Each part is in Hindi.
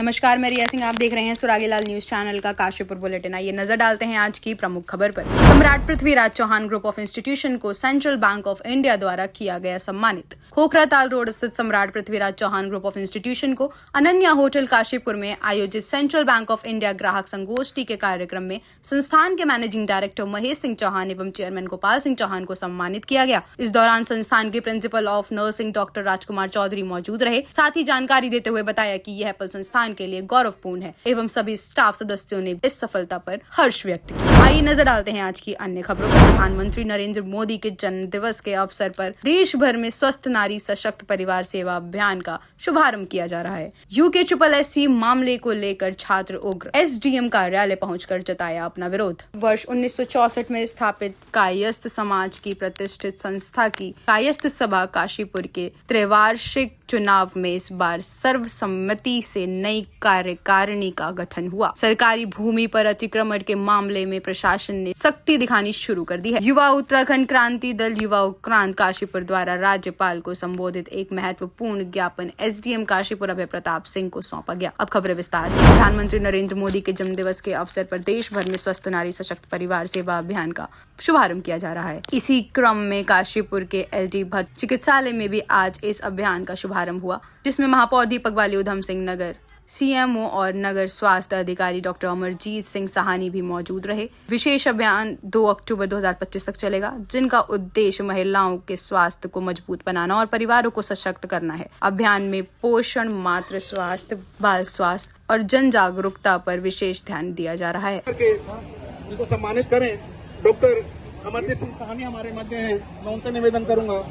नमस्कार, मैं रिया सिंह। आप देख रहे हैं सुरागीलाल न्यूज चैनल का काशीपुर बुलेटिन। आइए नजर डालते हैं आज की प्रमुख खबर पर। Samrat Prithviraj Chauhan group of institution को सेंट्रल बैंक ऑफ इंडिया द्वारा किया गया सम्मानित। खोखराताल रोड स्थित Samrat Prithviraj Chauhan group of institution को अनन्या होटल काशीपुर में आयोजित सेंट्रल बैंक ऑफ इंडिया ग्राहक संगोष्ठी के कार्यक्रम में संस्थान के मैनेजिंग डायरेक्टर महेश सिंह चौहान एवं चेयरमैन गोपाल सिंह चौहान को सम्मानित किया गया। इस दौरान संस्थान के प्रिंसिपल ऑफ नर्सिंग डॉक्टर राजकुमार चौधरी मौजूद रहे। साथ ही जानकारी देते हुए बताया कि यह पल संस्थान के लिए गौरवपूर्ण है एवं सभी स्टाफ सदस्यों ने इस सफलता पर हर्ष व्यक्त किया। आइए नजर डालते हैं आज की अन्य खबरों पर। प्रधानमंत्री नरेंद्र मोदी के जन्म दिवस के अवसर पर देश भर में स्वस्थ नारी सशक्त परिवार सेवा अभियान का शुभारंभ किया जा रहा है। यूके SSSC मामले को लेकर छात्र उग्र SDM कार्यालय पहुंचकर जताया अपना विरोध। वर्ष 1964 में स्थापित कायस्थ समाज की प्रतिष्ठित संस्था की कायस्थ सभा काशीपुर के त्रैवार्षिक चुनाव में इस बार सर्वसम्मति से नई कार्यकारिणी का गठन हुआ। सरकारी भूमि पर अतिक्रमण के मामले में प्रशासन ने सख्ती दिखानी शुरू कर दी है। युवा उत्तराखंड क्रांति दल युवा उत्क्रांत काशीपुर द्वारा राज्यपाल को संबोधित एक महत्वपूर्ण ज्ञापन SDM काशीपुर अभय प्रताप सिंह को सौंपा गया। अब खबरें विस्तार से। प्रधानमंत्री नरेंद्र मोदी के जन्म दिवस के अवसर पर देश भर में स्वस्थ नारी सशक्त परिवार सेवा अभियान का शुभारंभ किया जा रहा है। इसी क्रम में काशीपुर के LD भट्ट चिकित्सालय में भी आज इस अभियान का शुभारंभ हुआ, जिसमें महापौर दीपक बाली, उधम सिंह नगर CMO और नगर स्वास्थ्य अधिकारी डॉक्टर अमरजीत सिंह सहानी भी मौजूद रहे। विशेष अभियान 2 अक्टूबर 2025 तक चलेगा, जिनका उद्देश्य महिलाओं के स्वास्थ्य को मजबूत बनाना और परिवारों को सशक्त करना है। अभियान में पोषण, मातृ स्वास्थ्य, बाल स्वास्थ्य और जन जागरूकता पर विशेष ध्यान दिया जा रहा है। उनको सम्मानित करें। डॉक्टर अमरजीत सिंह सहानी हमारे मध्य हैं, मैं उनसे निवेदन करूंगा।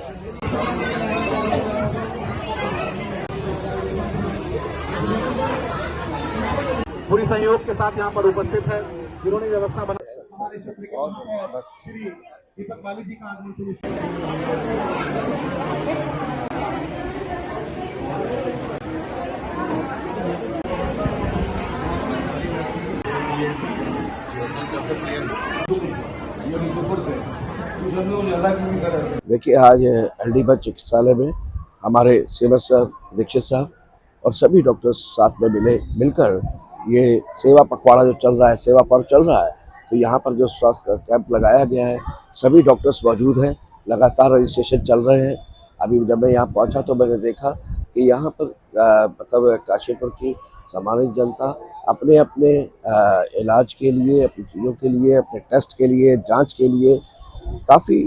पूरी सहयोग के साथ यहाँ पर उपस्थित है, जिन्होंने व्यवस्था बना। श्री दीपक बाली जी का आगमन शुरू। देखिए, आज LD भट्ट चिकित्सालय में हमारे सेवा साहब, दीक्षित साहब और सभी डॉक्टर्स साथ में मिलकर ये सेवा पखवाड़ा जो चल रहा है, सेवा पर्व चल रहा है, तो यहाँ पर जो स्वास्थ्य का कैंप लगाया गया है, सभी डॉक्टर्स मौजूद हैं। लगातार रजिस्ट्रेशन चल रहे हैं। अभी जब मैं यहाँ पहुँचा तो मैंने देखा कि यहाँ पर मतलब काशीपुर की सामान्य जनता अपने अपने इलाज के लिए, अपनी चीज़ों के लिए, अपने टेस्ट के लिए, जांच के लिए काफ़ी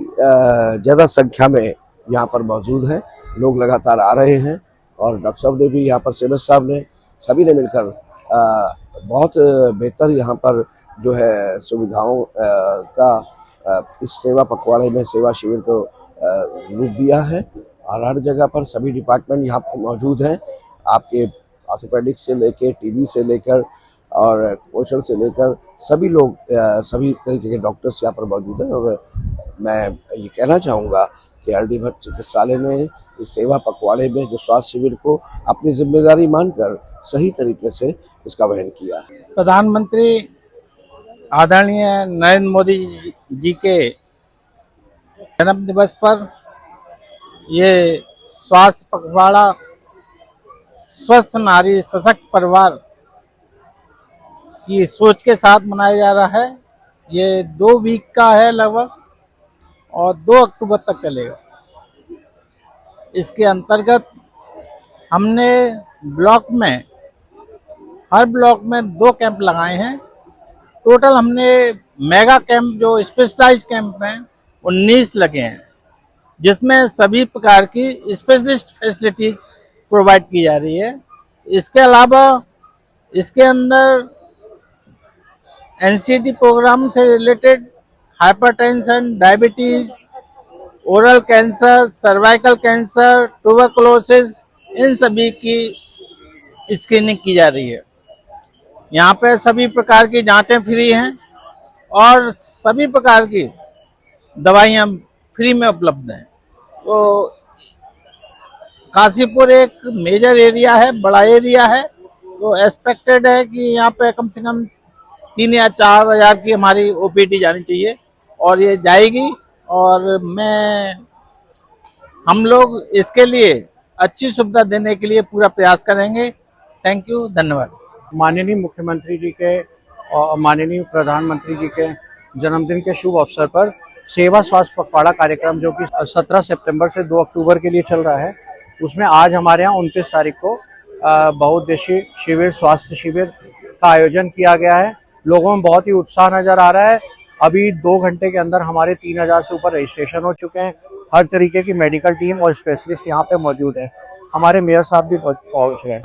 ज़्यादा संख्या में यहाँ पर मौजूद हैं। लोग लगातार आ रहे हैं और डॉक्टर साहब ने भी यहाँ पर, सेवक साहब ने, सभी ने मिलकर बहुत बेहतर यहाँ पर जो है सुविधाओं का इस सेवा पखवाड़े में सेवा शिविर को रूप दिया है। और हर जगह पर सभी डिपार्टमेंट यहाँ पर मौजूद हैं। आपके ऑर्थोपेडिक्स से लेकर TB से लेकर और पोषण से लेकर सभी लोग, सभी तरीके के डॉक्टर्स यहाँ पर मौजूद हैं। और मैं ये कहना चाहूँगा कि LD भट्ट चिकित्सालय ने इस सेवा पखवाड़े में जो स्वास्थ्य शिविर को अपनी जिम्मेदारी मानकर सही तरीके से इसका वहन किया है। प्रधानमंत्री आदरणीय नरेंद्र मोदी जी के जन्म दिवस पर ये स्वास्थ्य पखवाड़ा स्वस्थ नारी सशक्त परिवार की सोच के साथ मनाया जा रहा है। ये 2 वीक का है लगभग और 2 अक्टूबर तक चलेगा। इसके अंतर्गत हमने ब्लॉक में, हर ब्लॉक में 2 कैंप लगाए हैं। टोटल हमने मेगा कैंप जो स्पेशलाइज्ड कैंप हैं 19 लगे हैं, जिसमें सभी प्रकार की स्पेशलिस्ट फैसिलिटीज प्रोवाइड की जा रही है। इसके अलावा इसके अंदर NCD प्रोग्राम से related hypertension, diabetes, oral cancer, cervical cancer, tuberculosis, इन सभी की स्क्रीनिंग की जा रही है। यहाँ पे सभी प्रकार की जांचें फ्री हैं और सभी प्रकार की दवाइयाँ फ्री में उपलब्ध हैं। तो काशीपुर एक मेजर एरिया है, बड़ा एरिया है, तो एक्सपेक्टेड है कि यहाँ पे कम से कम 3 या 4 हज़ार की हमारी OPD जानी चाहिए और ये जाएगी। और हम लोग इसके लिए अच्छी सुविधा देने के लिए पूरा प्रयास करेंगे। थैंक यू, धन्यवाद। माननीय मुख्यमंत्री जी के और माननीय प्रधानमंत्री जी के जन्मदिन के शुभ अवसर पर सेवा स्वास्थ्य पखवाड़ा कार्यक्रम जो कि 17 सितंबर से 2 अक्टूबर के लिए चल रहा है, उसमें आज हमारे यहाँ 29 तारीख को बहुउद्देशीय शिविर, स्वास्थ्य शिविर का आयोजन किया गया है। लोगों में बहुत ही उत्साह नजर आ रहा है। अभी 2 घंटे के अंदर हमारे 3000 से ऊपर रजिस्ट्रेशन हो चुके हैं। हर तरीके की मेडिकल टीम और स्पेशलिस्ट यहाँ पे मौजूद है। हमारे मेयर साहब भी पहुँच गए।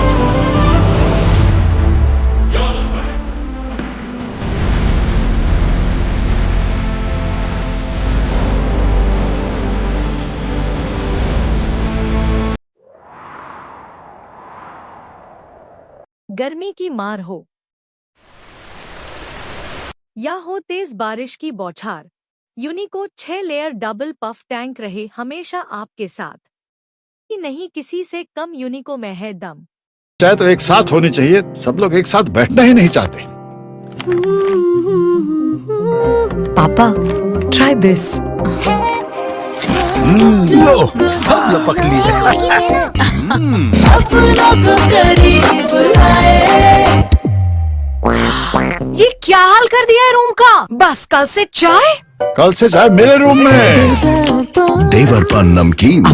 गर्मी की मार हो या हो तेज बारिश की बौछार, यूनिको 6 लेयर डबल पफ टैंक रहे हमेशा आपके साथ। कि नहीं किसी से कम यूनिको में है दम। चाहे तो एक साथ होनी चाहिए, सब लोग एक साथ बैठना ही नहीं चाहते। पापा ट्राई दिस। लो सब लपक लिए। ये क्या हाल कर दिया है रूम का? बस कल से चाय मेरे रूम में। देवर पर नमकीन।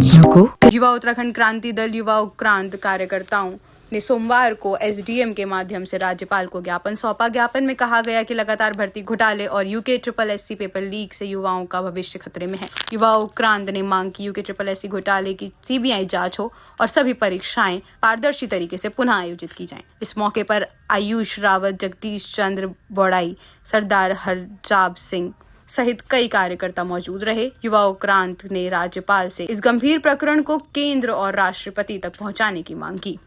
युवा उत्तराखंड क्रांति दल युवा उत्क्रांत कार्यकर्ताओं ने सोमवार को एसडीएम के माध्यम से राज्यपाल को ज्ञापन सौंपा। ज्ञापन में कहा गया कि लगातार भर्ती घोटाले और यूके पेपर लीक से युवाओं का भविष्य खतरे में है। युवा उत्क्रांत ने मांग की यूके घोटाले की सीबीआई जांच हो और सभी परीक्षाएं पारदर्शी तरीके से पुनः आयोजित की जाएं। इस मौके पर आयुष रावत, जगदीश चंद्र बौड़ाई, सरदार हरजाब सिंह सहित कई कार्यकर्ता मौजूद रहे। युवा उत्क्रांत ने राज्यपाल से इस गंभीर प्रकरण को केंद्र और राष्ट्रपति तक पहुंचाने की मांग की।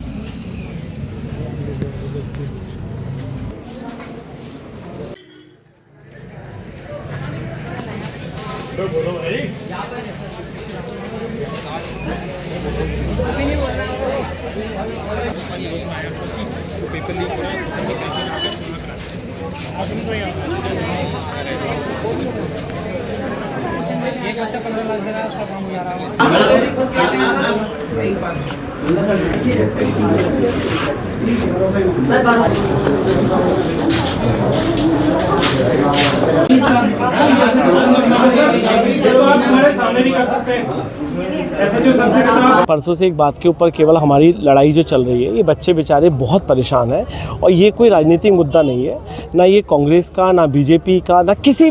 परसों से एक बात के ऊपर केवल हमारी लड़ाई जो चल रही है, ये बच्चे बेचारे बहुत परेशान हैं और ये कोई राजनीतिक मुद्दा नहीं है, ना ये कांग्रेस का, ना बीजेपी का, ना किसी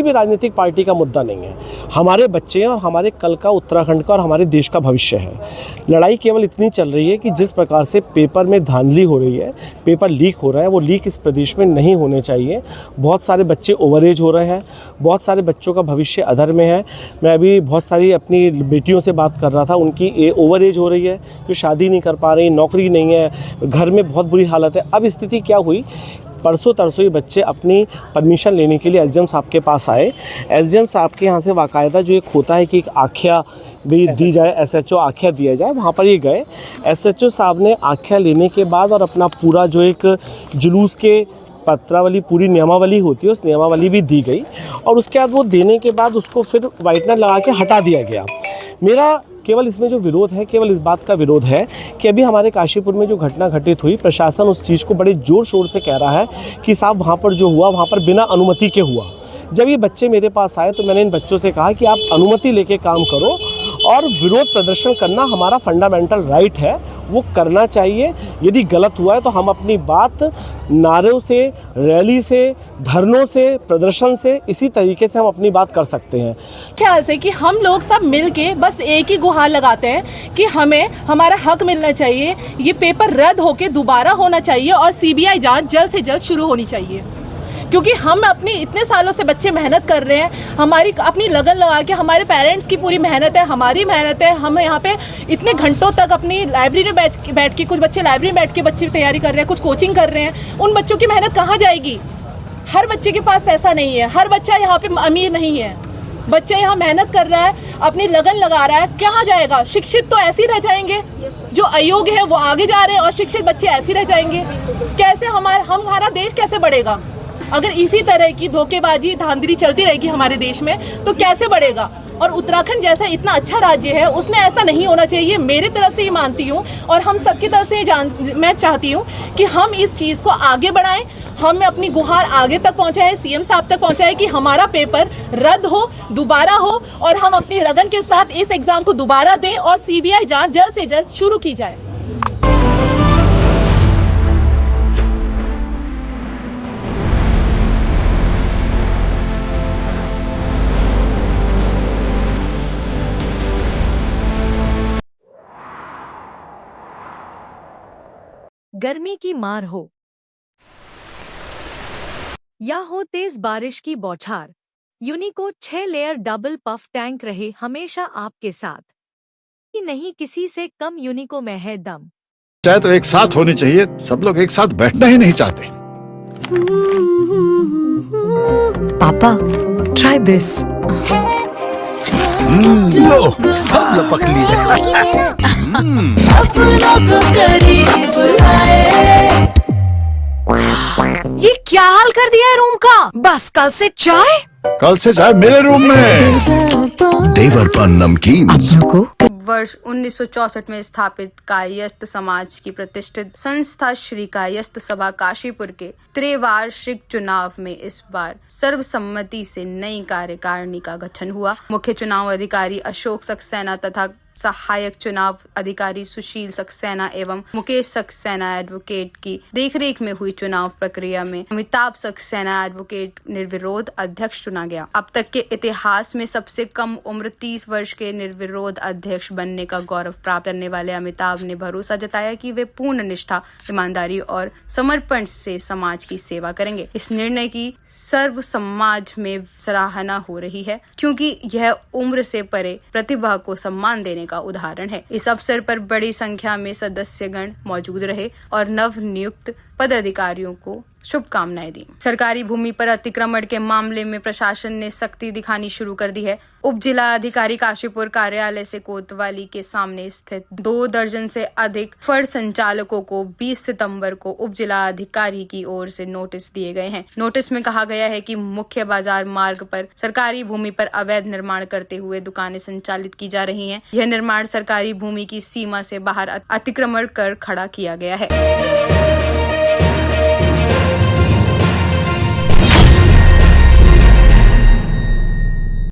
भी राजनीतिक पार्टी का मुद्दा नहीं है। हमारे बच्चे हैं और हमारे कल का उत्तराखंड का और हमारे देश का भविष्य है। लड़ाई केवल इतनी चल रही है कि जिस प्रकार से पेपर में धांधली हो रही है, पेपर लीक हो रहा है, वो लीक इस प्रदेश में नहीं होने चाहिए। बहुत सारे बच्चे ओवरेज हो रहे हैं, बहुत सारे बच्चों का भविष्य अधर में है। मैं अभी बहुत सारी अपनी बेटियों से बात कर रहा था, उनकी ओवर एज हो रही है, जो शादी नहीं कर पा रही, नौकरी नहीं है, घर में बहुत बुरी हालत है। अब स्थिति क्या हुई, परसों तरसों ये बच्चे अपनी परमिशन लेने के लिए एसडीएम साहब के पास आए। एसडीएम साहब के यहाँ से बाकायदा जो एक होता है कि एक आख्या भी दी जाए, एसएचओ आख्या दिया जाए, वहाँ पर ये गए। एसएचओ साहब ने आख्या लेने के बाद और अपना पूरा जो एक जुलूस के पत्रावली, पूरी नियमावली होती है, उस नियमावली भी दी गई और उसके बाद वो देने के बाद उसको फिर वाइटनर लगा के हटा दिया गया। मेरा केवल इसमें जो विरोध है, केवल इस बात का विरोध है कि अभी हमारे काशीपुर में जो घटना घटित हुई, प्रशासन उस चीज़ को बड़े ज़ोर शोर से कह रहा है कि साहब वहाँ पर जो हुआ, वहाँ पर बिना अनुमति के हुआ। जब ये बच्चे मेरे पास आए तो मैंने इन बच्चों से कहा कि आप अनुमति लेके काम करो और विरोध प्रदर्शन करना हमारा फंडामेंटल राइट है, वो करना चाहिए। यदि गलत हुआ है तो हम अपनी बात नारों से, रैली से, धरनों से, प्रदर्शन से, इसी तरीके से हम अपनी बात कर सकते हैं। ख्याल से कि हम लोग सब मिलके बस एक ही गुहार लगाते हैं कि हमें हमारा हक मिलना चाहिए, ये पेपर रद्द होके दोबारा होना चाहिए और सीबीआई जांच जल्द से जल्द शुरू होनी चाहिए। क्योंकि हम अपनी इतने सालों से बच्चे मेहनत कर रहे हैं, हमारी अपनी लगन लगा के, हमारे पेरेंट्स की पूरी मेहनत है, हमारी मेहनत है। हम यहाँ पे इतने घंटों तक अपनी लाइब्रेरी में बैठ के कुछ बच्चे लाइब्रेरी में बैठ के बच्चे तैयारी कर रहे हैं, कुछ कोचिंग कर रहे हैं। उन बच्चों की मेहनत कहाँ जाएगी? हर बच्चे के पास पैसा नहीं है, हर बच्चा यहाँ पे अमीर नहीं है। बच्चा यहाँ मेहनत कर रहा है, अपनी लगन लगा रहा है, कहाँ जाएगा? शिक्षित तो ऐसे ही रह जाएंगे, जो अयोग्य है वो आगे जा रहे हैं और शिक्षित बच्चे ऐसे रह जाएंगे। कैसे हमारा देश कैसे बढ़ेगा? अगर इसी तरह की धोखेबाजी, धांधली चलती रहेगी हमारे देश में तो कैसे बढ़ेगा? और उत्तराखंड जैसा इतना अच्छा राज्य है उसमें ऐसा नहीं होना चाहिए। मेरे तरफ से ही मानती हूँ और हम सबकी तरफ से मैं चाहती हूँ कि हम इस चीज़ को आगे बढ़ाएं, हम अपनी गुहार आगे तक पहुंचाएं, सीएम साहब तक पहुंचाएं कि हमारा पेपर रद्द हो, दोबारा हो और हम अपनी लगन के साथ इस एग्जाम को दोबारा दें और सीबीआई जांच जल्द से जल्द शुरू की जाए। गर्मी की मार हो या हो तेज बारिश की बौछार, यूनिको 6 लेयर डबल पफ टैंक रहे हमेशा आपके साथ। कि नहीं किसी से कम यूनिको में है दम। चाहे तो एक साथ होनी चाहिए, सब लोग एक साथ बैठना ही नहीं चाहते। पापा ट्राई दिस। लो सब लपक लिए। ये क्या हाल कर दिया है रूम का? बस कल से चाय। कल से चाहे मेरे रूम में। देवर पान नमकीन। वर्ष 1964 में स्थापित कायस्थ समाज की प्रतिष्ठित संस्था श्री कायस्थ सभा काशीपुर के त्रिवार्षिक चुनाव में इस बार सर्वसम्मति से नई कार्यकारिणी का गठन हुआ। मुख्य चुनाव अधिकारी अशोक सक्सेना तथा सहायक चुनाव अधिकारी सुशील सक्सेना एवं मुकेश सक्सेना एडवोकेट की देखरेख में हुई चुनाव प्रक्रिया में अमिताभ सक्सेना एडवोकेट निर्विरोध अध्यक्ष चुना गया। अब तक के इतिहास में सबसे कम उम्र 30 वर्ष के निर्विरोध अध्यक्ष बनने का गौरव प्राप्त करने वाले अमिताभ ने भरोसा जताया कि वे पूर्ण निष्ठा, ईमानदारी और समर्पण से समाज की सेवा करेंगे। इस निर्णय की सर्व समाज में सराहना हो रही है क्योंकि यह उम्र से परे प्रतिभा को सम्मान देने का उदाहरण है। इस अवसर पर बड़ी संख्या में सदस्यगण मौजूद रहे और नव नियुक्त पदाधिकारियों को शुभकामनाएं दी। सरकारी भूमि पर अतिक्रमण के मामले में प्रशासन ने सख्ती दिखानी शुरू कर दी है। उप जिला अधिकारी काशीपुर कार्यालय से कोतवाली के सामने स्थित 2 दर्जन से अधिक फड़ संचालकों को 20 सितंबर को उप जिला अधिकारी की ओर से नोटिस दिए गए हैं। नोटिस में कहा गया है कि मुख्य बाजार मार्ग पर सरकारी भूमि पर अवैध निर्माण करते हुए दुकानें संचालित की जा रही हैं। यह निर्माण सरकारी भूमि की सीमा से बाहर अतिक्रमण कर खड़ा किया गया है।